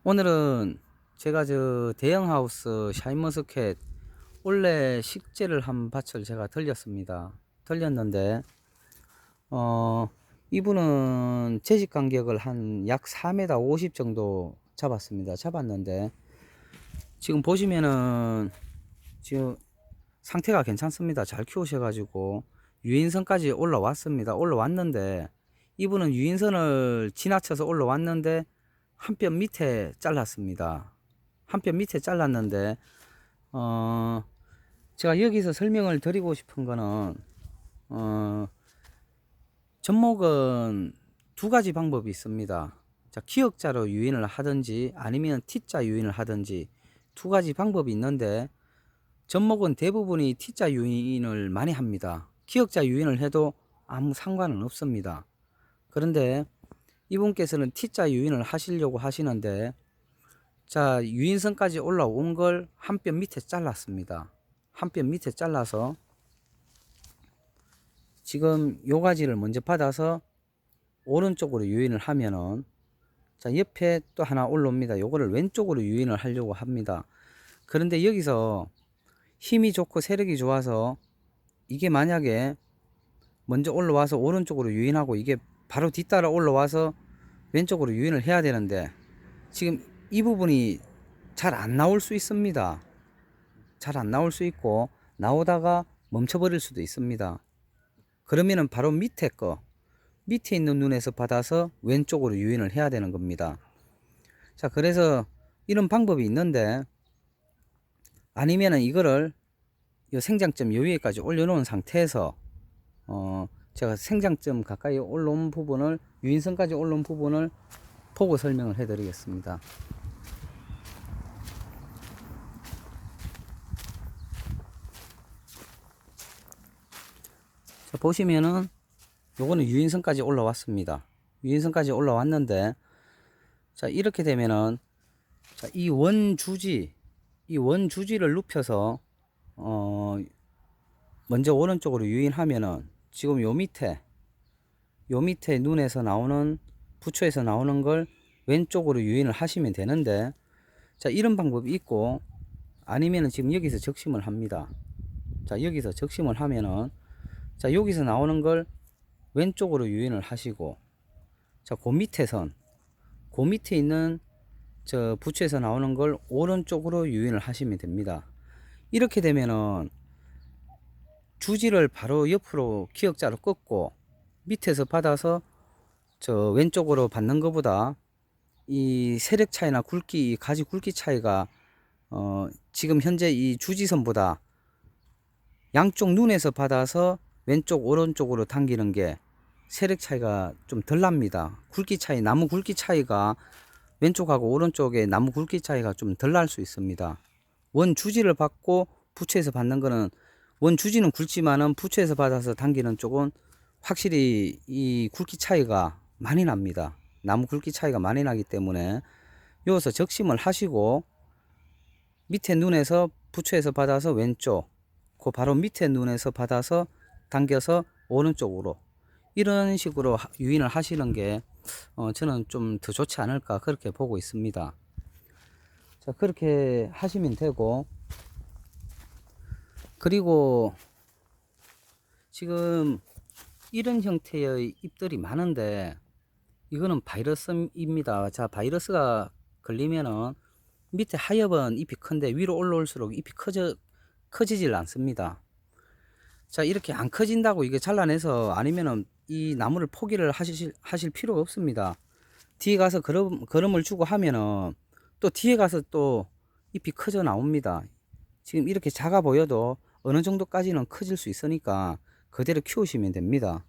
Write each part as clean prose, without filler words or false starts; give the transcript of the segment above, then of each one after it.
오늘은 제가 저 대형하우스 샤인머스켓 올해 식재를 한 밭을 제가 들렸습니다. 들렸는데 어 이분은 채식 간격을 한 약 4m 50 정도 잡았습니다. 잡았는데 지금 보시면은 지금 상태가 괜찮습니다. 잘 키우셔가지고 유인선까지 올라왔습니다. 올라왔는데 이분은 유인선을 지나쳐서 올라왔는데 한 뼘 밑에 잘랐습니다. 한 뼘 밑에 잘랐는데 제가 여기서 설명을 드리고 싶은 거는 접목은 두 가지 방법이 있습니다. 자, 기역자로 유인을 하든지 아니면 T자 유인을 하든지 두 가지 방법이 있는데 접목은 대부분이 T자 유인을 많이 합니다. 기역자 유인을 해도 아무 상관은 없습니다. 그런데 이분께서는 T자 유인을 하시려고 하시는데 자, 유인선까지 올라온 걸 한 뼘 밑에 잘랐습니다. 한 뼘 밑에 잘라서 지금 요 가지를 먼저 받아서 오른쪽으로 유인을 하면은 자, 옆에 또 하나 올라옵니다. 요거를 왼쪽으로 유인을 하려고 합니다. 그런데 여기서 힘이 좋고 세력이 좋아서 이게 만약에 먼저 올라와서 오른쪽으로 유인하고 이게 바로 뒤따라 올라와서 왼쪽으로 유인을 해야 되는데 지금 이 부분이 잘 안 나올 수 있습니다. 잘 안 나올 수 있고 나오다가 멈춰버릴 수도 있습니다. 그러면은 바로 밑에 있는 눈에서 받아서 왼쪽으로 유인을 해야 되는 겁니다. 자, 그래서 이런 방법이 있는데 아니면은 이거를 요 생장점 요 위에까지 올려놓은 상태에서 제가 생장점 가까이 올라온 부분을 유인선까지 올라온 부분을 보고 설명을 해 드리겠습니다. 자, 보시면은 요거는 유인선까지 올라왔습니다. 유인선까지 올라왔는데 자, 이렇게 되면은 자, 이 원주지를 눕혀서 먼저 오른쪽으로 유인하면은 지금 요 밑에 눈에서 나오는 부초에서 나오는 걸 왼쪽으로 유인을 하시면 되는데 자, 이런 방법이 있고 아니면은 지금 여기서 적심을 합니다. 자, 여기서 적심을 하면은 자, 여기서 나오는 걸 왼쪽으로 유인을 하시고 자, 그 밑에 있는 저 부츠에서 나오는 걸 오른쪽으로 유인을 하시면 됩니다. 이렇게 되면은 주지를 바로 옆으로 기역자로 꺾고 밑에서 받아서 저 왼쪽으로 받는 것보다 이 세력 차이나 굵기, 가지 굵기 차이가 지금 현재 이 주지선보다 양쪽 눈에서 받아서 왼쪽 오른쪽으로 당기는 게 세력 차이가 좀 덜 납니다. 굵기 차이, 나무 굵기 차이가 왼쪽하고 오른쪽에 나무 굵기 차이가 좀 덜 날 수 있습니다. 원 주지를 받고 부채에서 받는 거는 원 주지는 굵지만은 부채에서 받아서 당기는 쪽은 확실히 이 굵기 차이가 많이 납니다. 나무 굵기 차이가 많이 나기 때문에 여기서 적심을 하시고 밑에 눈에서 부채에서 받아서 왼쪽, 그 바로 밑에 눈에서 받아서 당겨서 오른쪽으로 이런 식으로 유인을 하시는 게 저는 좀 더 좋지 않을까 그렇게 보고 있습니다. 자, 그렇게 하시면 되고 그리고 지금 이런 형태의 잎들이 많은데 이거는 바이러스입니다. 자, 바이러스가 걸리면은 밑에 하엽은 잎이 큰데 위로 올라올수록 잎이 커지질 않습니다. 자, 이렇게 안 커진다고 이게 잘라내서 아니면은 이 나무를 포기를 하실 필요가 없습니다. 뒤에 가서 걸음을 주고 하면은 또 뒤에 가서 또 잎이 커져 나옵니다. 지금 이렇게 작아 보여도 어느 정도까지는 커질 수 있으니까 그대로 키우시면 됩니다.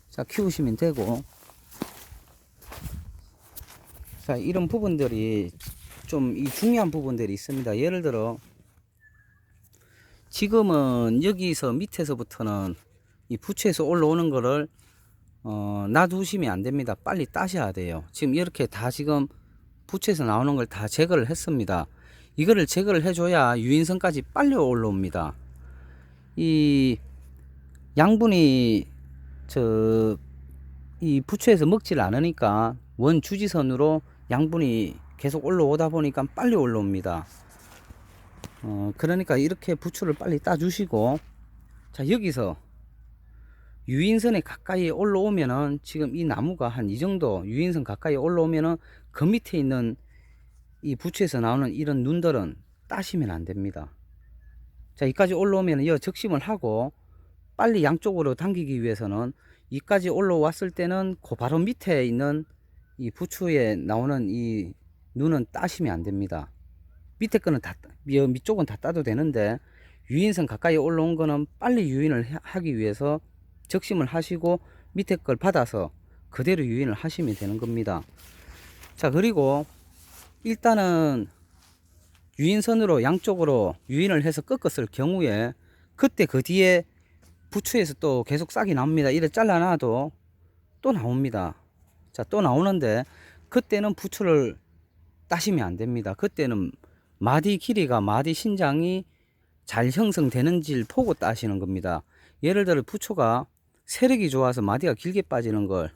자, 키우시면 되고 자, 이런 부분들이 좀 이 중요한 부분들이 있습니다. 예를 들어 지금은 여기서 밑에서부터는 이 부채에서 올라오는 거를 놔두시면 안 됩니다. 빨리 따셔야 돼요. 지금 이렇게 다 지금 부채에서 나오는 걸 다 제거를 했습니다. 이거를 제거를 해줘야 유인선까지 빨리 올라옵니다. 이 양분이 이 부채에서 먹질 않으니까 원 주지선으로 양분이 계속 올라오다 보니까 빨리 올라옵니다. 그러니까 이렇게 부추를 빨리 따주시고, 자, 여기서 유인선에 가까이 올라오면은, 지금 이 나무가 한 이 정도 유인선 가까이 올라오면은 그 밑에 있는 이 부추에서 나오는 이런 눈들은 따시면 안 됩니다. 자, 이까지 올라오면 이 적심을 하고, 빨리 양쪽으로 당기기 위해서는 이까지 올라왔을 때는 그 바로 밑에 있는 이 부추에 나오는 이 눈은 따시면 안 됩니다. 밑에 거는 다, 밑쪽은 다 따도 되는데, 유인선 가까이 올라온 거는 빨리 유인을 하기 위해서 적심을 하시고 밑에 걸 받아서 그대로 유인을 하시면 되는 겁니다. 자, 그리고 일단은 유인선으로 양쪽으로 유인을 해서 꺾었을 경우에, 그때 그 뒤에 부추에서 또 계속 싹이 나옵니다. 이래 잘라놔도 또 나옵니다. 자, 또 나오는데 그때는 부추를 따시면 안 됩니다. 그때는 마디 길이가, 마디 신장이 잘 형성되는지를 보고 따시는 겁니다. 예를 들어 부추가 세력이 좋아서 마디가 길게 빠지는 걸,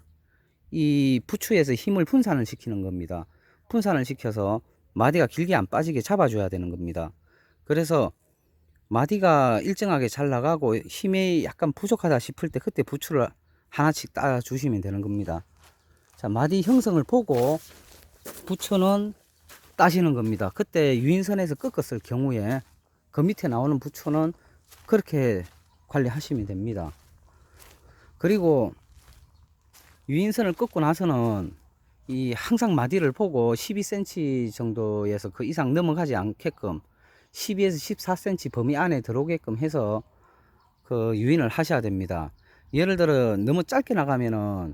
이 부추에서 힘을 분산을 시키는 겁니다. 분산을 시켜서 마디가 길게 안 빠지게 잡아줘야 되는 겁니다. 그래서 마디가 일정하게 잘 나가고 힘이 약간 부족하다 싶을 때 그때 부추를 하나씩 따 주시면 되는 겁니다. 자, 마디 형성을 보고 부추는 따시는 겁니다. 그때 유인선에서 꺾었을 경우에 그 밑에 나오는 부추는 그렇게 관리하시면 됩니다. 그리고 유인선을 꺾고 나서는 이 항상 마디를 보고 12cm 정도에서 그 이상 넘어가지 않게끔 12에서 14cm 범위 안에 들어오게끔 해서 그 유인을 하셔야 됩니다. 예를 들어 너무 짧게 나가면은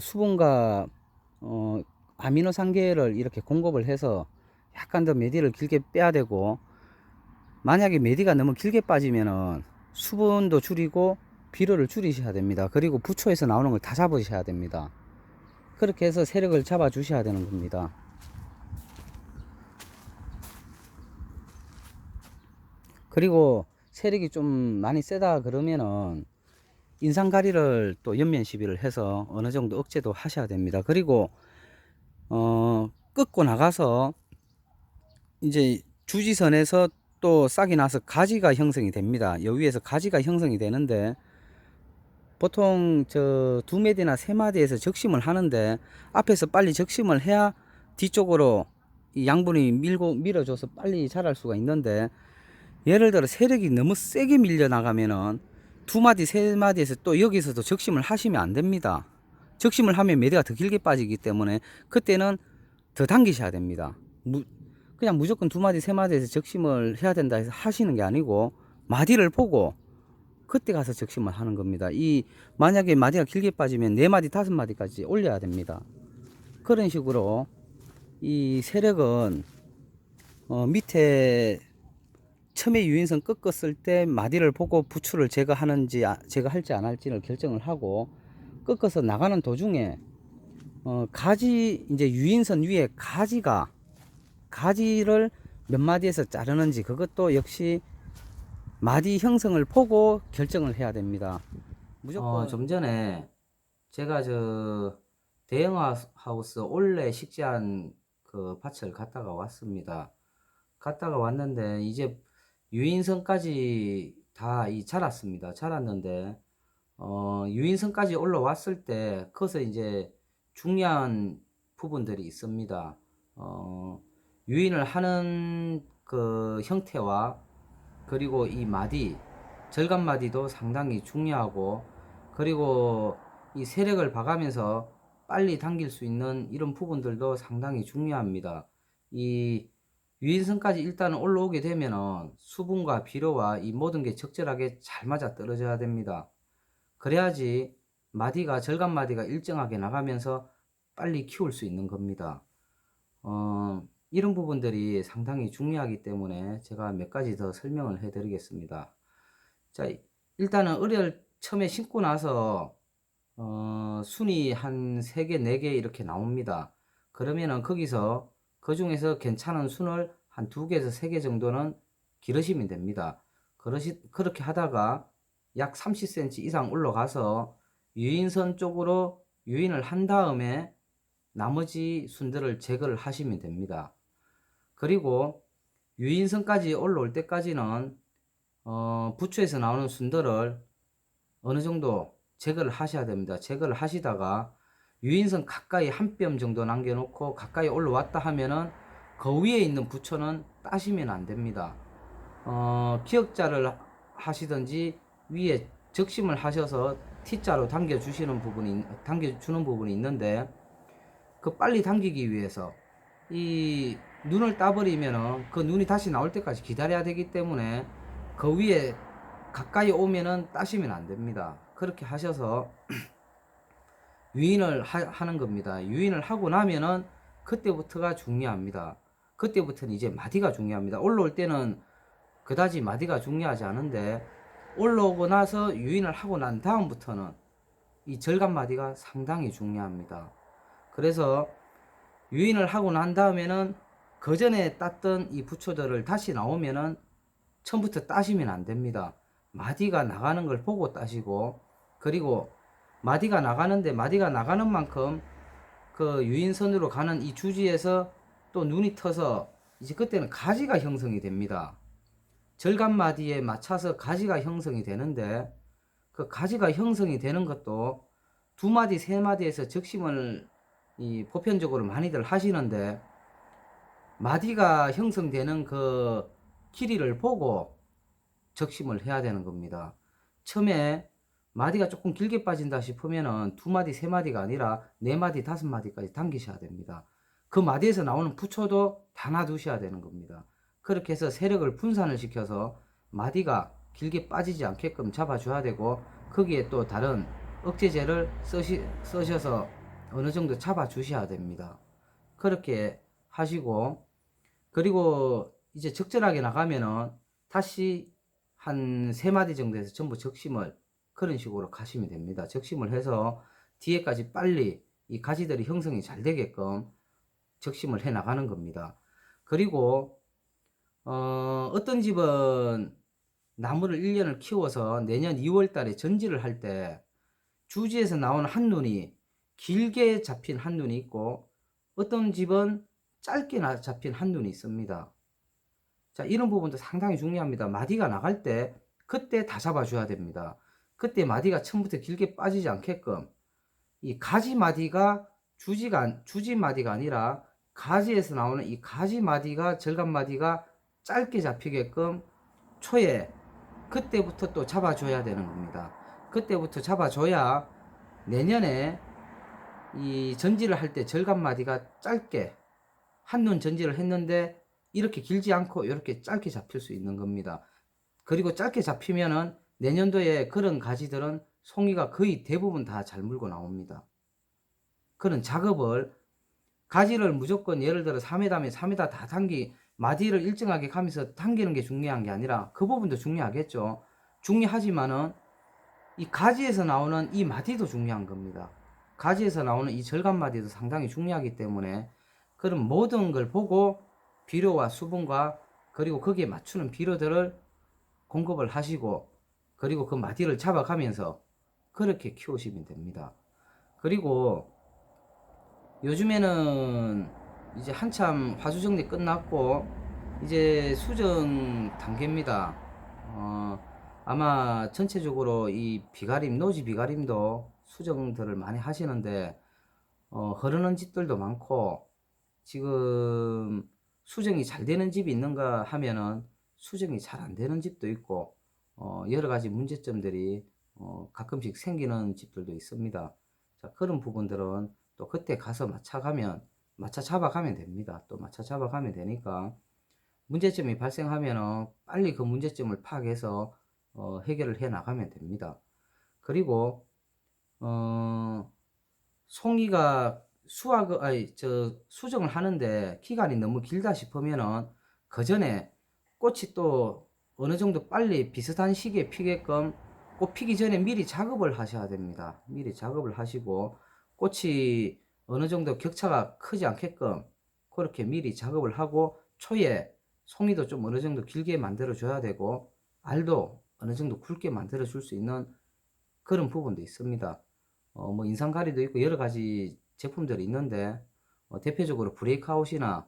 수분과 아미노산계를 이렇게 공급을 해서 약간 더 메디를 길게 빼야 되고, 만약에 메디가 너무 길게 빠지면은 수분도 줄이고 비료를 줄이셔야 됩니다. 그리고 부초에서 나오는 걸 다 잡으셔야 됩니다. 그렇게 해서 세력을 잡아 주셔야 되는 겁니다. 그리고 세력이 좀 많이 세다 그러면은 인상가리를 또 옆면 시비를 해서 어느 정도 억제도 하셔야 됩니다. 그리고 꺾고 나가서 이제 주지선에서 또 싹이 나서 가지가 형성이 됩니다. 여기에서 가지가 형성이 되는데, 보통 저 2마디나 3마디에서 적심을 하는데 앞에서 빨리 적심을 해야 뒤쪽으로 이 양분이 밀어줘서 빨리 자랄 수가 있는데, 예를 들어 세력이 너무 세게 밀려 나가면은 2마디 3마디에서 또 여기서도 적심을 하시면 안 됩니다. 적심을 하면 매대가 더 길게 빠지기 때문에 그때는 더 당기셔야 됩니다. 그냥 무조건 2마디 3마디에서 적심을 해야 된다 해서 하시는 게 아니고, 마디를 보고 그때 가서 적심을 하는 겁니다. 이 만약에 마디가 길게 빠지면 4마디 5마디까지 올려야 됩니다. 그런 식으로 이 세력은 밑에 처음에 유인선 꺾었을 때 마디를 보고 부추를 제거하는지 제거할지 안 할지를 결정을 하고, 꺾어서 나가는 도중에 가지, 이제 유인선 위에 가지를 몇 마디에서 자르는지 그것도 역시 마디 형성을 보고 결정을 해야 됩니다. 무조건 좀 전에 제가 저 대형하우스 올레 식재한 그 밭을 갔다가 왔습니다. 갔다가 왔는데 이제 유인선까지 다 자랐습니다. 자랐는데 유인선까지 올라왔을 때 거기서 이제 중요한 부분들이 있습니다. 유인을 하는 그 형태와, 그리고 이 마디, 절간 마디도 상당히 중요하고, 그리고 이 세력을 봐가면서 빨리 당길 수 있는 이런 부분들도 상당히 중요합니다. 이 유인선까지 일단 올라오게 되면은 수분과 비료와 이 모든 게 적절하게 잘 맞아 떨어져야 됩니다. 그래야지 마디가, 절간 마디가 일정하게 나가면서 빨리 키울 수 있는 겁니다. 이런 부분들이 상당히 중요하기 때문에 제가 몇 가지 더 설명을 해 드리겠습니다. 자, 일단은 을을 처음에 심고 나서 순이 한 3개, 4개 이렇게 나옵니다. 그러면은 거기서 그 중에서 괜찮은 순을 한 2개에서 3개 정도는 기르시면 됩니다. 그렇게 하다가 약 30cm 이상 올라가서 유인선 쪽으로 유인을 한 다음에 나머지 순들을 제거를 하시면 됩니다. 그리고 유인선까지 올라올 때까지는 부추에서 나오는 순들을 어느 정도 제거를 하셔야 됩니다. 제거를 하시다가 유인선 가까이 한 뼘 정도 남겨놓고 가까이 올라왔다 하면은 그 위에 있는 부초는 따시면 안 됩니다. 기역자를 하시든지 위에 적심을 하셔서 T자로 당겨주는 부분이 있는데, 그 빨리 당기기 위해서 이 눈을 따버리면은 그 눈이 다시 나올 때까지 기다려야 되기 때문에 그 위에 가까이 오면은 따시면 안 됩니다. 그렇게 하셔서 유인을 하는 겁니다. 유인을 하고 나면은 그때부터가 중요합니다. 그때부터는 이제 마디가 중요합니다. 올라올 때는 그다지 마디가 중요하지 않은데, 올라오고 나서 유인을 하고 난 다음부터는 이 절간 마디가 상당히 중요합니다. 그래서 유인을 하고 난 다음에는 그 전에 땄던 이 부초들을 다시 나오면은 처음부터 따시면 안 됩니다. 마디가 나가는 걸 보고 따시고, 그리고 마디가 나가는 만큼 그 유인선으로 가는 이 주지에서 또 눈이 터서 이제 그때는 가지가 형성이 됩니다. 절간 마디에 맞춰서 가지가 형성이 되는데, 그 가지가 형성이 되는 것도 두 마디, 세 마디에서 적심을 보편적으로 많이들 하시는데, 마디가 형성되는 그 길이를 보고 적심을 해야 되는 겁니다. 처음에 마디가 조금 길게 빠진다 싶으면은 두 마디, 세 마디가 아니라 네 마디, 다섯 마디까지 당기셔야 됩니다. 그 마디에서 나오는 부초도 다 놔두셔야 되는 겁니다. 그렇게 해서 세력을 분산을 시켜서 마디가 길게 빠지지 않게끔 잡아줘야 되고, 거기에 또 다른 억제제를 쓰셔서 어느 정도 잡아주셔야 됩니다. 그렇게 하시고, 그리고 이제 적절하게 나가면은 다시 한 세 마디 정도에서 전부 적심을 그런 식으로 가시면 됩니다. 적심을 해서 뒤에까지 빨리 이 가지들이 형성이 잘 되게끔 적심을 해 나가는 겁니다. 그리고 어떤 집은 나무를 1년을 키워서 내년 2월 달에 전지를 할 때 주지에서 나오는 한눈이 길게 잡힌 한눈이 있고, 어떤 집은 짧게 잡힌 한눈이 있습니다. 자, 이런 부분도 상당히 중요합니다. 마디가 나갈 때 그때 다 잡아줘야 됩니다. 그때 마디가 처음부터 길게 빠지지 않게끔 이 가지 마디가 주지 마디가 아니라 가지에서 나오는 이 가지 마디가, 절간 마디가 짧게 잡히게끔 초에 그때부터 또 잡아줘야 되는 겁니다. 그때부터 잡아줘야 내년에 이 전지를 할 때 절간 마디가 짧게 한눈 전지를 했는데 이렇게 길지 않고 이렇게 짧게 잡힐 수 있는 겁니다. 그리고 짧게 잡히면은 내년도에 그런 가지들은 송이가 거의 대부분 다 잘 물고 나옵니다. 그런 작업을, 가지를 무조건 예를 들어 3m면 3m 다 마디를 일정하게 가면서 당기는 게 중요한 게 아니라 그 부분도 중요하겠죠. 중요하지만은 이 가지에서 나오는 이 마디도 중요한 겁니다. 가지에서 나오는 이 절간 마디도 상당히 중요하기 때문에 그런 모든 걸 보고 비료와 수분과 그리고 거기에 맞추는 비료들을 공급을 하시고, 그리고 그 마디를 잡아가면서 그렇게 키우시면 됩니다. 그리고 요즘에는 이제 한참 화수정리 끝났고 이제 수정 단계입니다. 아마 전체적으로 이 비가림, 노지 비가림도 수정들을 많이 하시는데, 흐르는 집들도 많고, 지금 수정이 잘 되는 집이 있는가 하면은 수정이 잘 안 되는 집도 있고, 여러 가지 문제점들이 가끔씩 생기는 집들도 있습니다. 자, 그런 부분들은 또 그때 가서 맞춰 잡아가면 됩니다. 또 맞춰 잡아가면 되니까 문제점이 발생하면은 빨리 그 문제점을 파악해서 해결을 해 나가면 됩니다. 그리고 송이가 수정을 하는데 기간이 너무 길다 싶으면은 그 전에 꽃이 또 어느 정도 빨리 비슷한 시기에 피게끔 꽃 피기 전에 미리 작업을 하셔야 됩니다. 미리 작업을 하시고 꽃이 어느 정도 격차가 크지 않게끔 그렇게 미리 작업을 하고, 초에 송이도 좀 어느 정도 길게 만들어 줘야 되고 알도 어느 정도 굵게 만들어 줄 수 있는 그런 부분도 있습니다. 뭐 인상가리도 있고 여러 가지 제품들이 있는데 대표적으로 브레이크아웃이나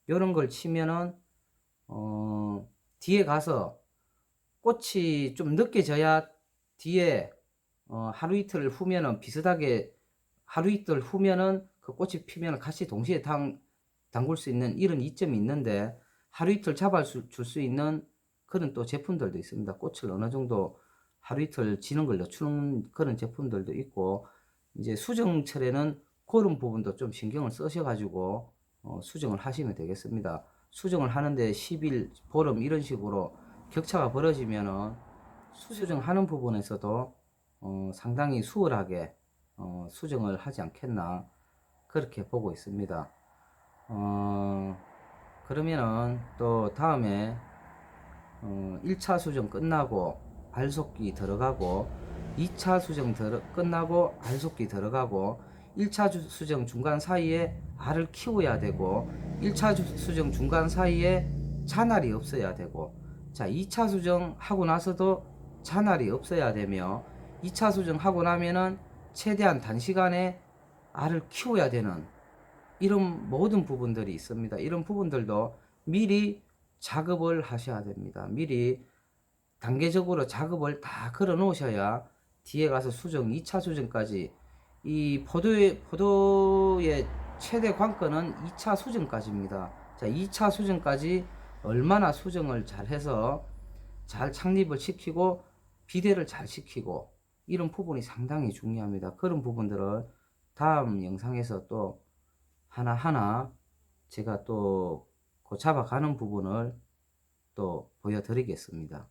이런 걸 치면은 뒤에 가서 꽃이 좀 늦게 져야 뒤에 하루 이틀 후면은 비슷하게 하루 이틀 후면은 그 꽃이 피면 같이 동시에 담글 수 있는 이런 이점이 있는데 하루 이틀 잡아줄 수 있는 그런 또 제품들도 있습니다. 꽃을 어느 정도 하루 이틀 지는 걸 늦추는 그런 제품들도 있고 이제 수정철에는 그런 부분도 좀 신경을 쓰셔가지고 수정을 하시면 되겠습니다. 수정을 하는데 10일, 보름 이런 식으로 격차가 벌어지면은 수정하는 부분에서도 상당히 수월하게 수정을 하지 않겠나 그렇게 보고 있습니다. 그러면은 또 다음에 1차 수정 끝나고 알속기 들어가고 2차 수정 끝나고 알속기 들어가고 1차 수정 중간 사이에 알을 키워야 되고 1차 수정 중간 사이에 잔알이 없어야 되고 자 2차 수정 하고 나서도 잔알이 없어야 되며 2차 수정 하고 나면은 최대한 단시간에 알을 키워야 되는 이런 모든 부분들이 있습니다. 이런 부분들도 미리 작업을 하셔야 됩니다. 미리 단계적으로 작업을 다 걸어 놓으셔야 뒤에 가서 수정, 2차 수정까지 이 포도의 최대 관건은 2차 수정까지입니다. 자, 2차 수정까지 얼마나 수정을 잘 해서 잘 창립을 시키고 비대를 잘 시키고 이런 부분이 상당히 중요합니다. 그런 부분들을 다음 영상에서 또 하나하나 제가 또 그 잡아가는 부분을 또 보여드리겠습니다.